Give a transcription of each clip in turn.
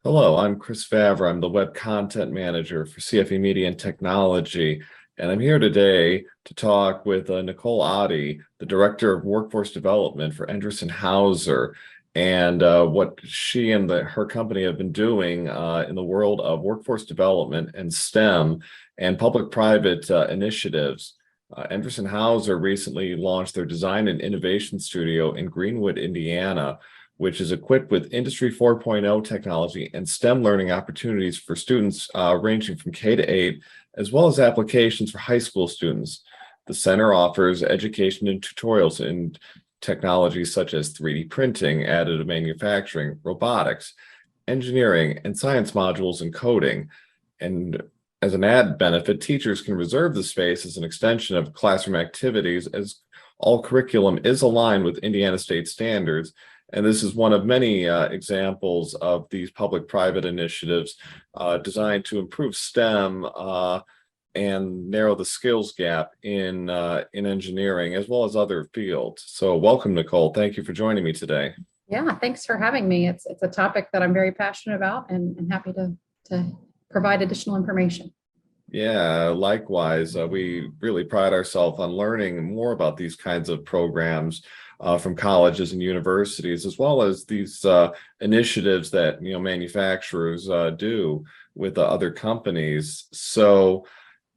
Hello, I'm Chris Favre. I'm the web content manager for CFE Media and Technology, and I'm here today to talk with Nicole Otte, the Director of Workforce Development for Endress+Hauser, and what she and her company have been doing in the world of workforce development and STEM and public-private initiatives. Endress+Hauser recently launched their Design and Innovation Studio in Greenwood, Indiana, which is equipped with Industry 4.0 technology and STEM learning opportunities for students ranging from K to 8, as well as applications for high school students. The center offers education and tutorials in technologies such as 3D printing, additive manufacturing, robotics, engineering, and science modules and coding. And as an added benefit, teachers can reserve the space as an extension of classroom activities, as all curriculum is aligned with Indiana state standards. And this is one of many examples of these public-private initiatives designed to improve STEM and narrow the skills gap in engineering as well as other fields. So welcome, Nicole. Thank you for joining me today. Yeah, thanks for having me. It's a topic that I'm very passionate about and happy to provide additional information. Yeah, likewise. We really pride ourselves on learning more about these kinds of programs from colleges and universities, as well as these initiatives that manufacturers do with other companies. So,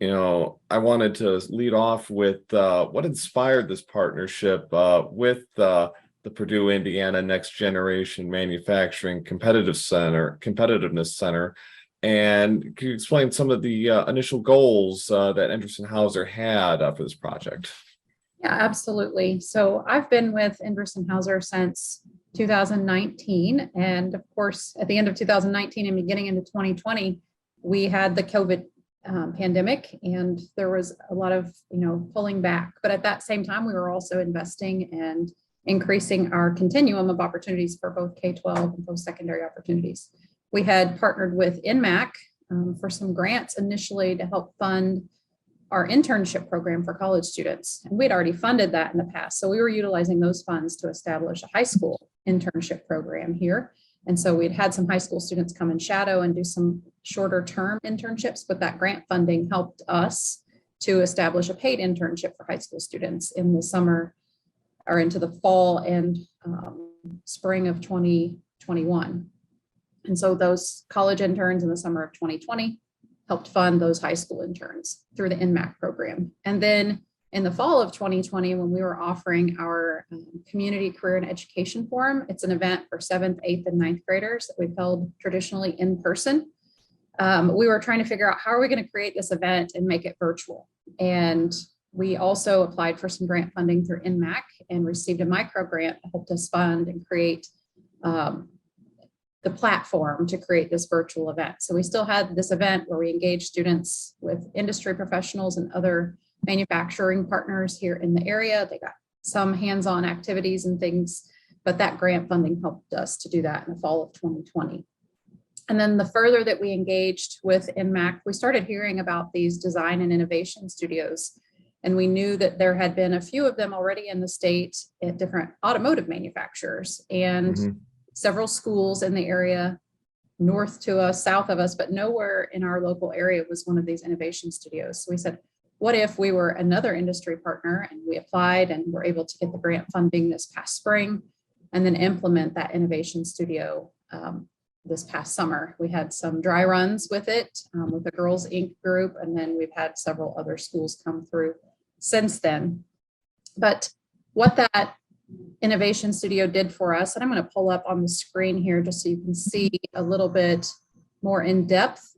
I wanted to lead off with what inspired this partnership with the Purdue Indiana Next Generation Manufacturing Competitiveness Center. And can you explain some of the initial goals that Endress+Hauser had for this project? Yeah, absolutely. So I've been with Endress+Hauser since 2019. And of course, at the end of 2019 and beginning into 2020, we had the COVID pandemic, and there was a lot of, pulling back. But at that same time, we were also investing and increasing our continuum of opportunities for both K-12 and post-secondary opportunities. We had partnered with NMAC for some grants initially to help fund our internship program for college students. And we'd already funded that in the past. So we were utilizing those funds to establish a high school internship program here. And so we'd had some high school students come and shadow and do some shorter term internships, but that grant funding helped us to establish a paid internship for high school students in the summer or into the fall and spring of 2021. And so those college interns in the summer of 2020 helped fund those high school interns through the NMAC program. And then in the fall of 2020, when we were offering our Community Career and Education Forum, it's an event for 7th, 8th, and 9th graders that we've held traditionally in person. We were trying to figure out how are we going to create this event and make it virtual. And we also applied for some grant funding through NMAC and received a micro grant that helped us fund and create the platform to create this virtual event. So we still had this event where we engaged students with industry professionals and other manufacturing partners here in the area. They got some hands-on activities and things, but that grant funding helped us to do that in the fall of 2020. And then the further that we engaged with NMAC, we started hearing about these design and innovation studios. And we knew that there had been a few of them already in the state at different automotive manufacturers and several schools in the area north to us, south of us, but nowhere in our local area was one of these innovation studios. So we said, what if we were another industry partner? And we applied and were able to get the grant funding this past spring and then implement that innovation studio this past summer. We had some dry runs with it with the Girls Inc. group, and then we've had several other schools come through since then. But what that innovation studio did for us, and I'm going to pull up on the screen here just so you can see a little bit more in depth.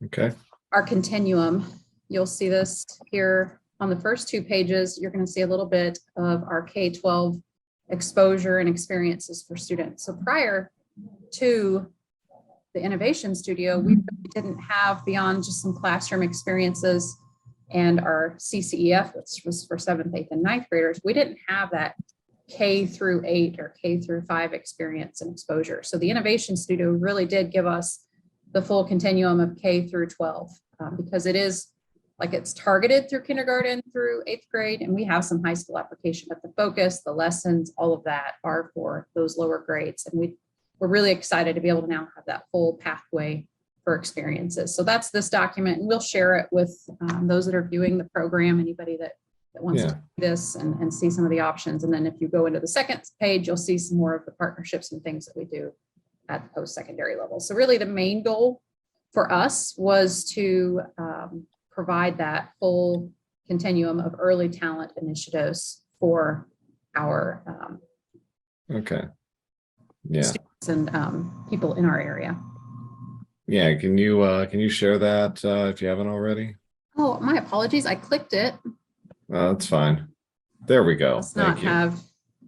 Okay. Our continuum. You'll see this here on the first 2 pages. You're going to see a little bit of our K-12 exposure and experiences for students. So prior to the innovation studio, we didn't have, beyond just some classroom experiences and our CCEF, which was for 7th, 8th, and 9th graders, we didn't have that K through 8 or K through 5 experience and exposure. So the innovation studio really did give us the full continuum of K through 12 because it is like it's targeted through kindergarten through 8th grade, and we have some high school application, but the focus, the lessons, all of that are for those lower grades. And we're we're really excited to be able to now have that full pathway for experiences. So that's this document, and we'll share it with those that are viewing the program, anybody that wants to see this and see some of the options. And then if you go into the second page, you'll see some more of the partnerships and things that we do at the post-secondary level. So really the main goal for us was to provide that full continuum of early talent initiatives for our students and people in our area. Yeah, can you share that if you haven't already? Oh, my apologies. I clicked it. That's fine. There we go. Must not have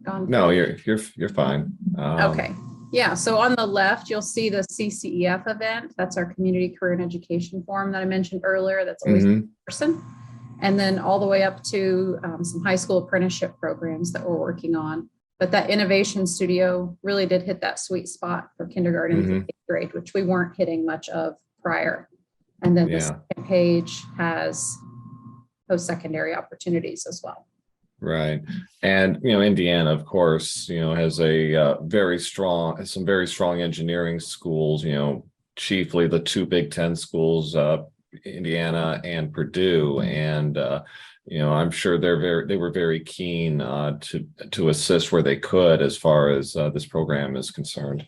gone. No, you're fine. Okay. Yeah. So on the left, you'll see the CCEF event. That's our Community Career and Education Forum that I mentioned earlier. That's always in person. And then all the way up to some high school apprenticeship programs that we're working on. But that innovation studio really did hit that sweet spot for kindergarten to 8th grade, which we weren't hitting much of prior. And then the second page has post-secondary opportunities as well. Right. And, Indiana, of course, has a some very strong engineering schools, chiefly the two Big Ten schools, Indiana and Purdue. And, I'm sure they were very keen to assist where they could as far as this program is concerned.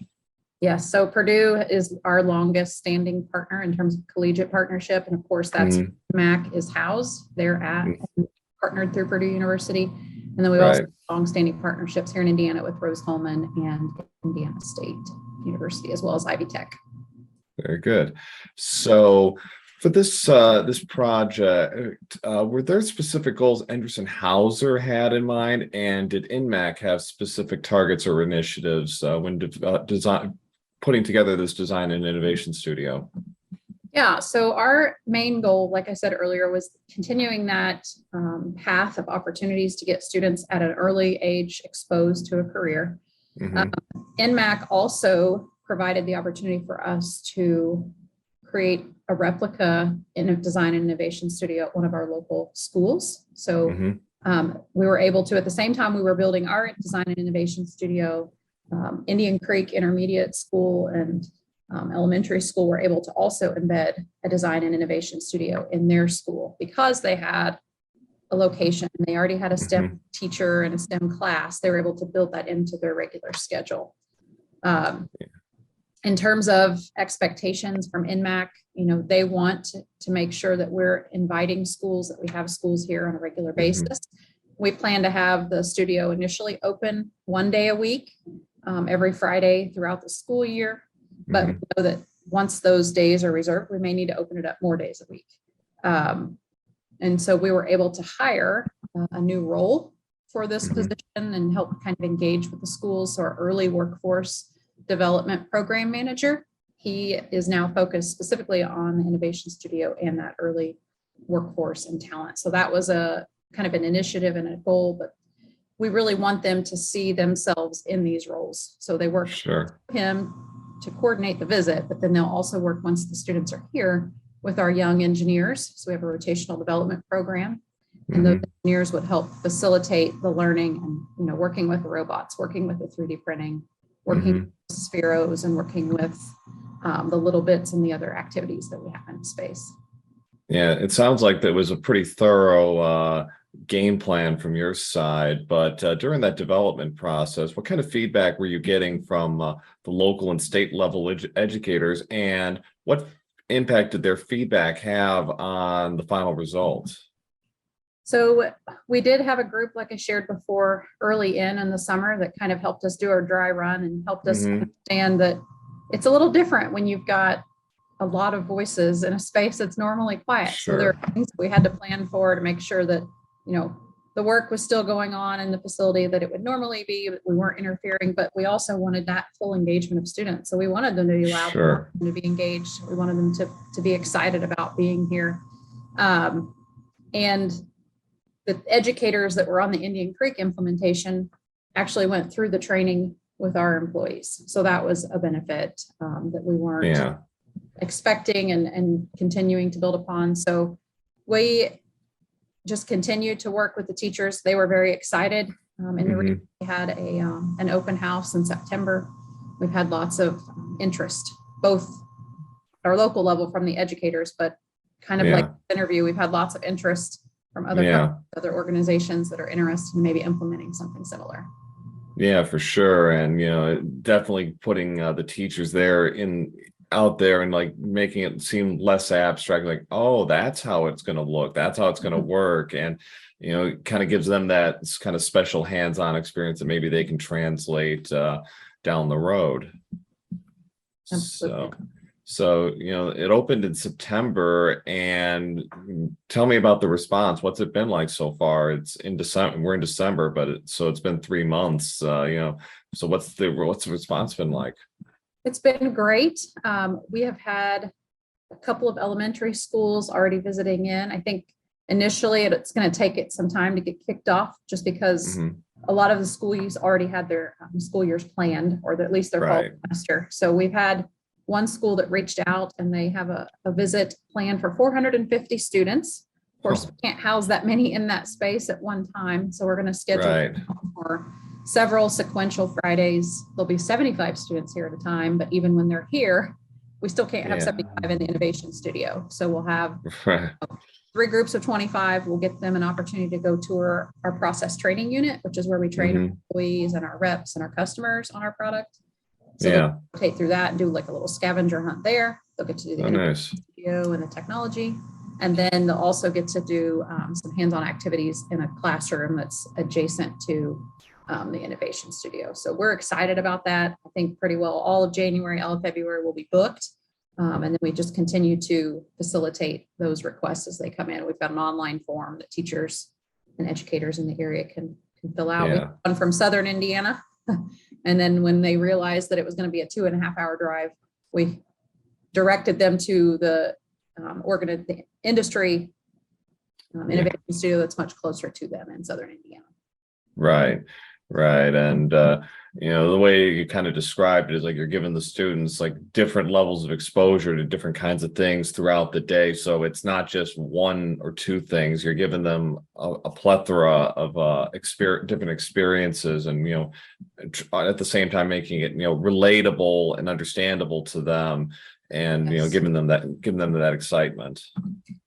Yes. So Purdue is our longest standing partner in terms of collegiate partnership. And of course, that's MAC is housed. They're partnered through Purdue University. And then we also have long-standing partnerships here in Indiana with Rose-Hulman and Indiana State University, as well as Ivy Tech. Very good. So for this project, were there specific goals Endress+Hauser had in mind, and did INMAC have specific targets or initiatives when putting together this design and innovation studio? Yeah, so our main goal, like I said earlier, was continuing that path of opportunities to get students at an early age exposed to a career. NMAC also provided the opportunity for us to create a replica in a design and innovation studio at one of our local schools. So we were able to, at the same time we were building our design and innovation studio, Indian Creek Intermediate School and elementary school were able to also embed a design and innovation studio in their school because they had a location. They already had a STEM teacher and a STEM class. They were able to build that into their regular schedule. In terms of expectations from INMAC, they want to make sure that we're inviting schools, that we have schools here on a regular basis. We plan to have the studio initially open 1 day a week, every Friday throughout the school year. But we know that once those days are reserved, we may need to open it up more days a week. And so we were able to hire a new role for this position and help kind of engage with the schools. So our early workforce development program manager, he is now focused specifically on the innovation studio and that early workforce and talent. So that was a kind of an initiative and a goal, but we really want them to see themselves in these roles. So they work with him to coordinate the visit, but then they'll also work once the students are here with our young engineers. So we have a rotational development program, and those engineers would help facilitate the learning and, working with the robots, working with the 3D printing, working with spheros, and working with the little bits and the other activities that we have in space. Yeah, it sounds like that was a pretty thorough game plan from your side, but during that development process, what kind of feedback were you getting from the local and state level educators, and what impact did their feedback have on the final results? So we did have a group, like I shared before, early in the summer that kind of helped us do our dry run and helped us understand that it's a little different when you've got a lot of voices in a space that's normally quiet. So there are things we had to plan for to make sure that the work was still going on in the facility that it would normally be, but we weren't interfering, but we also wanted that full engagement of students. So we wanted them to be loud, to be engaged. We wanted them to be excited about being here. And the educators that were on the Indian Creek implementation actually went through the training with our employees. So that was a benefit that we weren't expecting and continuing to build upon. So we just continued to work with the teachers. They were very excited. We had an open house in September we've had lots of interest, both at our local level from the educators, but kind of like Yeah. this interview, we've had lots of interest from other Yeah. companies, other organizations that are interested in maybe implementing something similar. Yeah, for sure. And, definitely putting the teachers there out there and like making it seem less abstract, like, oh, that's how it's going to look. That's how it's going to Mhm. work. And, kind of gives them that kind of special hands-on experience that maybe they can translate down the road. Absolutely. So, it opened in September, and tell me about the response. What's it been like so far? It's in December. We're in December, but so it's been 3 months. So what's the response been like? It's been great. We have had a couple of elementary schools already visiting in. I think initially it's going to take it some time to get kicked off just because Hmm. a lot of the schools already had their school years planned, or at least their fall Right. semester. So we've had one school that reached out and they have a visit planned for 450 students. Of course, Oh, we can't house that many in that space at one time. So we're going to schedule right. for several sequential Fridays. There'll be 75 students here at a time, but even when they're here, we still can't have Yeah. 75 in the innovation studio. So we'll have Right. 3 groups of 25. We'll get them an opportunity to go tour our process training unit, which is where we train our Hmm. employees and our reps and our customers on our product. So they'll Yeah. rotate through that and do like a little scavenger hunt there. They'll get to do the Oh, innovation nice. studio and the technology. And then they'll also get to do some hands-on activities in a classroom that's adjacent to the innovation studio. So we're excited about that. I think pretty well all of January, all of February will be booked. And then we just continue to facilitate those requests as they come in. We've got an online form that teachers and educators in the area can fill out. We have Yeah. one from Southern Indiana. And then when they realized that it was going to be a 2.5 hour drive, we directed them to the the industry Yeah. innovation studio that's much closer to them in Southern Indiana. Right, right. And the way you kind of described it is like you're giving the students like different levels of exposure to different kinds of things throughout the day. So it's not just one or two things. You're giving them a plethora of different experiences, and at the same time making it relatable and understandable to them, and Yes. giving them that excitement.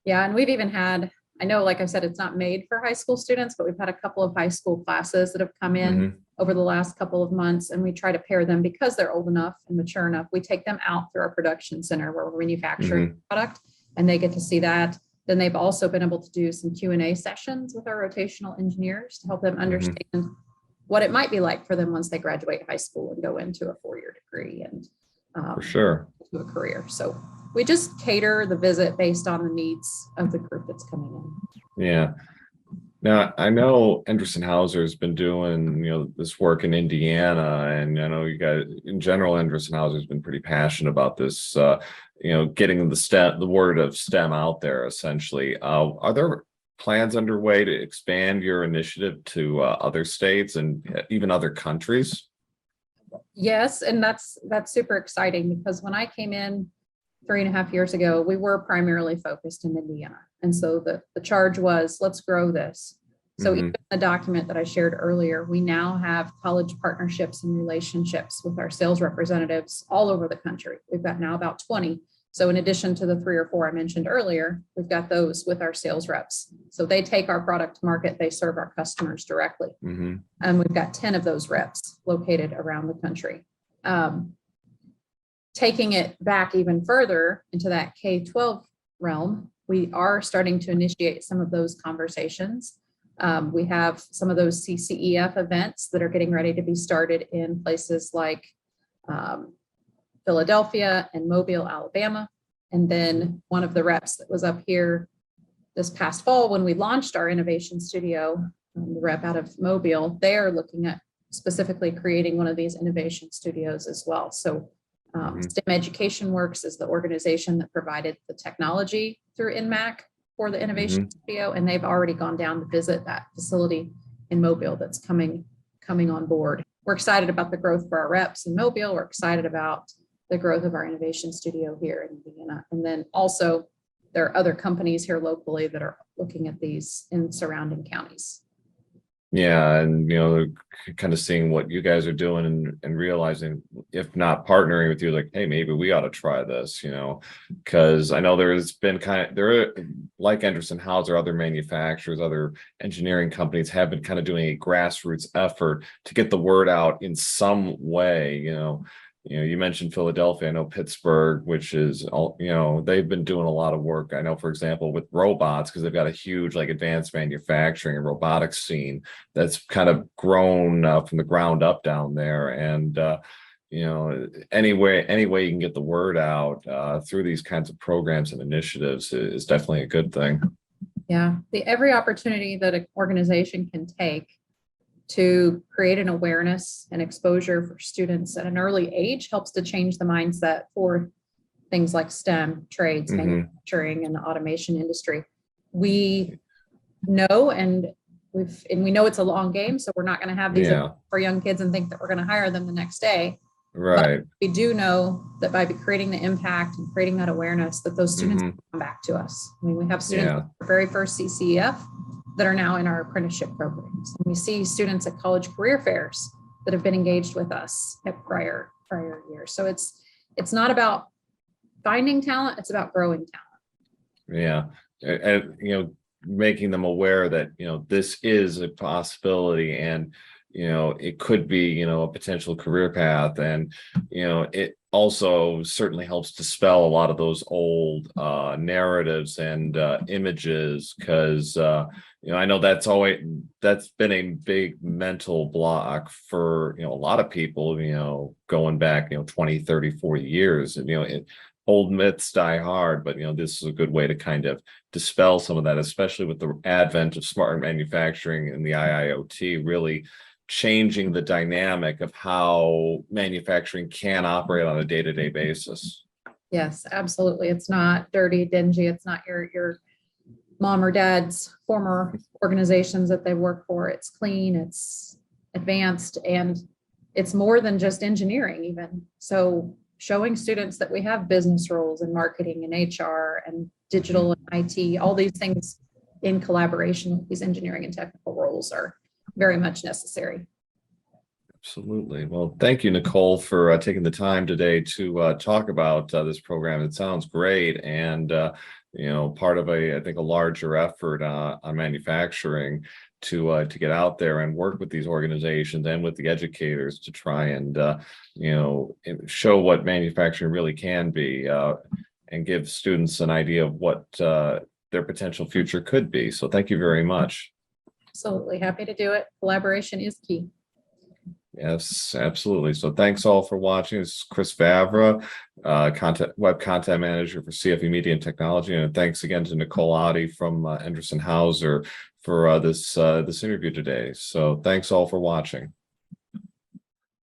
Yeah, and we've even had, I know, like I said, it's not made for high school students, but we've had a couple of high school classes that have come in Hmm. over the last couple of months, and we try to pair them because they're old enough and mature enough. We take them out through our production center where we're manufacturing Hmm. product, and they get to see that. Then they've also been able to do some Q&A sessions with our rotational engineers to help them Hmm. understand what it might be like for them once they graduate high school and go into a 4-year degree and For sure. to a career. So we just cater the visit based on the needs of the group that's coming in. Yeah. Now, I know Endress+Hauser has been doing, this work in Indiana, and I know you guys, in general, Endress+Hauser has been pretty passionate about this, getting the word of STEM out there, essentially. Are there plans underway to expand your initiative to other states and even other countries? Yes, and that's super exciting because when I came in 3.5 years ago, we were primarily focused in Indiana. And so the charge was, let's grow this. So even Hmm. the document that I shared earlier, we now have college partnerships and relationships with our sales representatives all over the country. We've got now about 20. So in addition to the 3 or 4 I mentioned earlier, we've got those with our sales reps. So they take our product to market, they serve our customers directly. Hmm. And we've got 10 of those reps located around the country. Taking it back even further into that K-12 realm, we are starting to initiate some of those conversations. We have some of those CCEF events that are getting ready to be started in places like Philadelphia and Mobile, Alabama. And then one of the reps that was up here this past fall when we launched our innovation studio, the rep out of Mobile, they are looking at specifically creating one of these innovation studios as well. So STEM Education Works is the organization that provided the technology through NMAC for the innovation studio, and they've already gone down to visit that facility in Mobile that's coming on board. We're excited about the growth for our reps in Mobile. We're excited about the growth of our innovation studio here in Indiana. And then also there are other companies here locally that are looking at these in surrounding counties. Yeah, and kind of seeing what you guys are doing and realizing, if not partnering with you, like, hey, maybe we ought to try this, because I know there's been like Endress+Hauser, other manufacturers, other engineering companies have been kind of doing a grassroots effort to get the word out in some way, you mentioned Philadelphia. I know Pittsburgh, which is all, they've been doing a lot of work. I know, for example, with robots, because they've got a huge like advanced manufacturing and robotics scene that's kind of grown from the ground up down there. And any way you can get the word out through these kinds of programs and initiatives is definitely a good thing. Yeah, every opportunity that an organization can take to create an awareness and exposure for students at an early age helps to change the mindset for things like STEM, trades, manufacturing, and the automation industry. We know, and we know it's a long game, so we're not going to have these for young kids and think that we're going to hire them the next day. Right. But we do know that by creating the impact and creating that awareness, that those students come back to us. I mean, we have students at our very first CCEF that are now in our apprenticeship programs. And we see students at college career fairs that have been engaged with us at prior years. So it's not about finding talent, it's about growing talent. Yeah. And, making them aware that, this is a possibility, and, it could be, a potential career path. And, it also certainly helps dispel a lot of those old narratives and images, because I know that's been a big mental block for a lot of people, going back 20, 30, 40 years. And old myths die hard, but this is a good way to kind of dispel some of that, especially with the advent of smart manufacturing and the IIoT really changing the dynamic of how manufacturing can operate on a day-to-day basis. Yes, absolutely. It's not dirty, dingy. It's not your mom or dad's former organizations that they work for. It's clean, it's advanced, and it's more than just engineering even. So showing students that we have business roles in marketing and HR and digital and IT, all these things in collaboration with these engineering and technical roles are very much necessary. Absolutely. Well, thank you, Nicole, for taking the time today to talk about this program. It sounds great, and part of I think, a larger effort on manufacturing to get out there and work with these organizations and with the educators to try and show what manufacturing really can be, and give students an idea of what their potential future could be. So thank you very much. Absolutely. Happy to do it. Collaboration is key. Yes, absolutely. So thanks all for watching. This is Chris Favra, web content manager for CFE Media and Technology. And thanks again to Nicole Otte from Endress+Hauser for this interview today. So thanks all for watching.